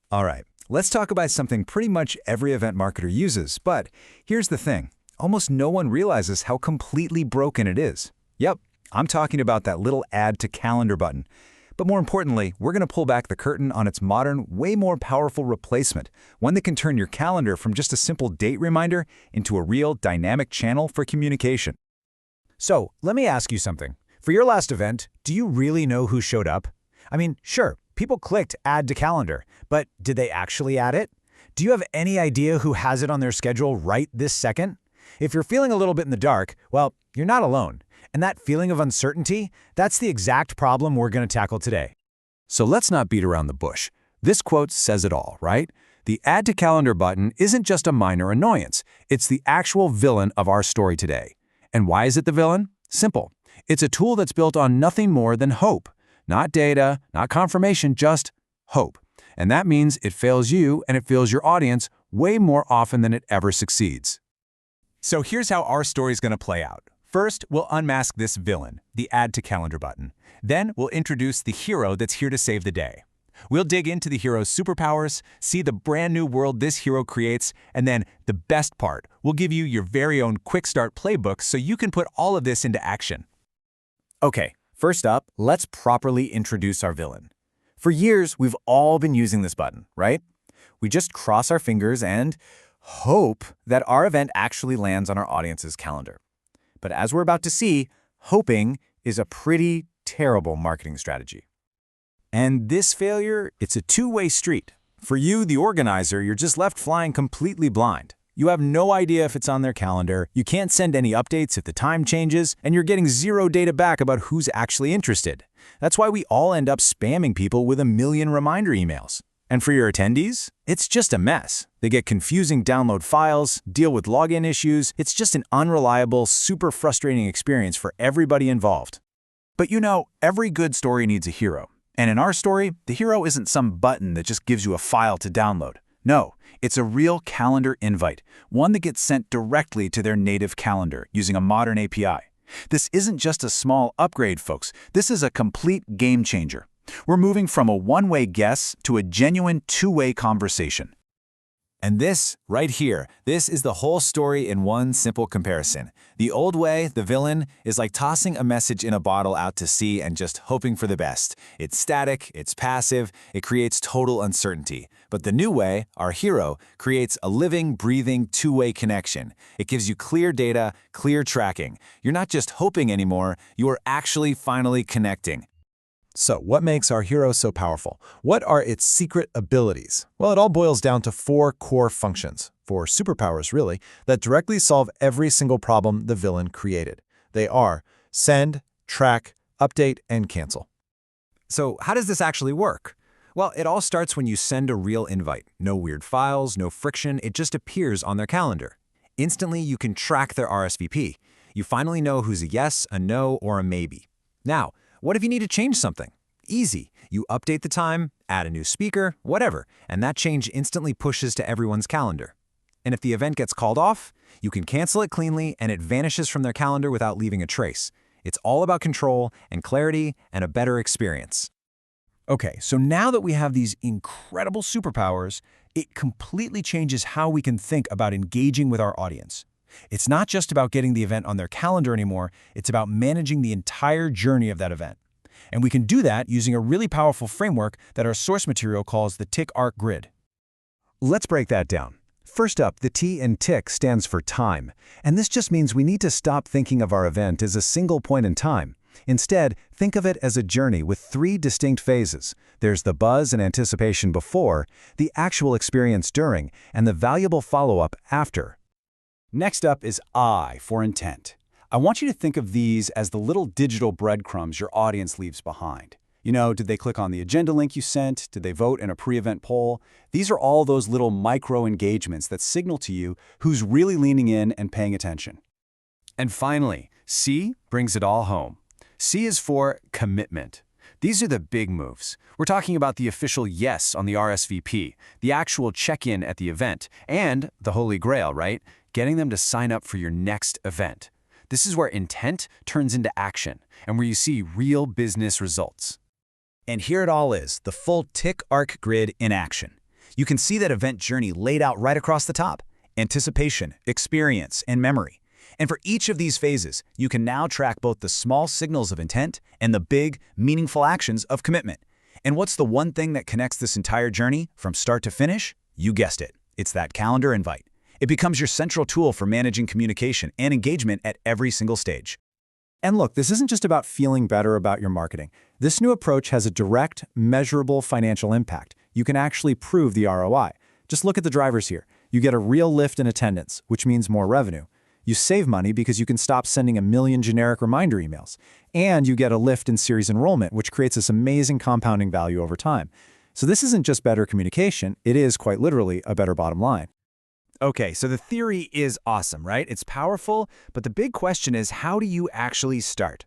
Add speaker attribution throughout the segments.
Speaker 1: All right, let's talk about something pretty much every event marketer uses, but here's the thing. Almost no one realizes how completely broken it is. Yep, I'm talking about that little Add to Calendar button. But more importantly, we're going to pull back the curtain on its modern, way more powerful replacement, one that can turn your calendar from just a simple date reminder into a real dynamic channel for communication.
Speaker 2: So, let me ask you something. For your last event, do you really know who showed up? I mean, sure, people clicked Add to Calendar, but did they actually add it? Do you have any idea who has it on their schedule right this second? If you're feeling a little bit in the dark, well, you're not alone. And that feeling of uncertainty, that's the exact problem we're going to tackle today.
Speaker 3: So let's not beat around the bush. This quote says it all, right? The Add to Calendar button isn't just a minor annoyance. It's the actual villain of our story today. And why is it the villain? Simple. It's a tool that's built on nothing more than hope. Not data, not confirmation, just hope. And that means it fails you and it fails your audience way more often than it ever succeeds.
Speaker 1: So here's how our story is going to play out. First, we'll unmask this villain, the Add to Calendar button. Then we'll introduce the hero that's here to save the day. We'll dig into the hero's superpowers, see the brand new world this hero creates, and then the best part, we'll give you your very own quick start playbook so you can put all of this into action.
Speaker 2: Okay, first up, let's properly introduce our villain. For years, we've all been using this button, right? We just cross our fingers and hope that our event actually lands on our audience's calendar. But as we're about to see, hoping is a pretty terrible marketing strategy.
Speaker 1: And this failure, it's a two-way street. For you, the organizer, you're just left flying completely blind. You have no idea if it's on their calendar, you can't send any updates if the time changes, and you're getting zero data back about who's actually interested. That's why we all end up spamming people with a million reminder emails. And for your attendees, it's just a mess. They get confusing download files, deal with login issues. It's just an unreliable, super frustrating experience for everybody involved. But you know, every good story needs a hero. And in our story, the hero isn't some button that just gives you a file to download. No, it's a real calendar invite, one that gets sent directly to their native calendar using a modern API. This isn't just a small upgrade, folks. This is a complete game changer. We're moving from a one-way guess to a genuine two-way conversation.
Speaker 2: And this, right here, this is the whole story in one simple comparison. The old way, the villain, is like tossing a message in a bottle out to sea and just hoping for the best. It's static, it's passive, it creates total uncertainty. But the new way, our hero, creates a living, breathing, two-way connection. It gives you clear data, clear tracking. You're not just hoping anymore, you are actually finally connecting.
Speaker 3: So what makes our hero so powerful? What are its secret abilities? Well, it all boils down to 4 core functions, 4 superpowers really, that directly solve every single problem the villain created. They are send, track, update, and cancel.
Speaker 1: So how does this actually work? Well, it all starts when you send a real invite. No weird files, no friction, it just appears on their calendar. Instantly, you can track their RSVP. You finally know who's a yes, a no, or a maybe. Now, what if you need to change something? Easy. You update the time, add a new speaker, whatever, and that change instantly pushes to everyone's calendar. And if the event gets called off, you can cancel it cleanly and it vanishes from their calendar without leaving a trace. It's all about control and clarity and a better experience. Okay, so now that we have these incredible superpowers, it completely changes how we can think about engaging with our audience. It's not just about getting the event on their calendar anymore, it's about managing the entire journey of that event. And we can do that using a really powerful framework that our source material calls the Tick Arc Grid.
Speaker 3: Let's break that down. First up, the T in tick stands for time. And this just means we need to stop thinking of our event as a single point in time. Instead, think of it as a journey with 3 distinct phases. There's the buzz and anticipation before, the actual experience during, and the valuable follow-up after.
Speaker 4: Next up is I for intent. I want you to think of these as the little digital breadcrumbs your audience leaves behind. You know, did they click on the agenda link you sent? Did they vote in a pre-event poll? These are all those little micro engagements that signal to you who's really leaning in and paying attention. And finally, C brings it all home. C is for commitment. These are the big moves. We're talking about the official yes on the RSVP, the actual check-in at the event, and the holy grail, right? Getting them to sign up for your next event. This is where intent turns into action and where you see real business results.
Speaker 2: And here it all is, the full Tick Arc Grid in action.
Speaker 4: You can see that event journey laid out right across the top: anticipation, experience, and memory. And for each of these phases, you can now track both the small signals of intent and the big, meaningful actions of commitment. And what's the one thing that connects this entire journey from start to finish? You guessed it. It's that calendar invite. It becomes your central tool for managing communication and engagement at every single stage.
Speaker 1: And look, this isn't just about feeling better about your marketing. This new approach has a direct, measurable financial impact. You can actually prove the ROI. Just look at the drivers here. You get a real lift in attendance, which means more revenue. You save money because you can stop sending a million generic reminder emails. And you get a lift in series enrollment, which creates this amazing compounding value over time. So this isn't just better communication, it is quite literally a better bottom line.
Speaker 2: Okay, so the theory is awesome, right? It's powerful, but the big question is, how do you actually start?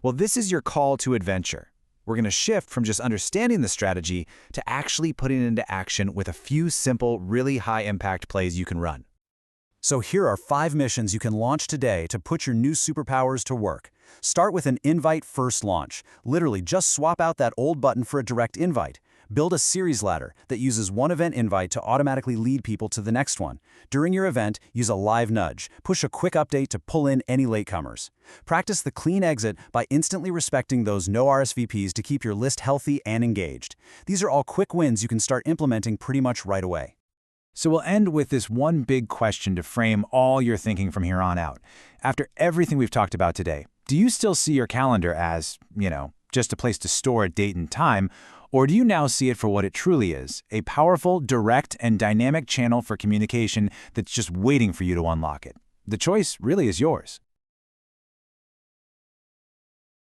Speaker 2: Well, this is your call to adventure. We're going to shift from just understanding the strategy to actually putting it into action with a few simple, really high-impact plays you can run.
Speaker 4: So here are 5 missions you can launch today to put your new superpowers to work. Start with an invite-first launch. Literally, just swap out that old button for a direct invite. Build a series ladder that uses one event invite to automatically lead people to the next one. During your event, use a live nudge. Push a quick update to pull in any latecomers. Practice the clean exit by instantly respecting those no RSVPs to keep your list healthy and engaged. These are all quick wins you can start implementing pretty much right away.
Speaker 2: So we'll end with this one big question to frame all your thinking from here on out. After everything we've talked about today, do you still see your calendar as, just a place to store a date and time, or do you now see it for what it truly is, a powerful, direct, and dynamic channel for communication that's just waiting for you to unlock it? The choice really is yours.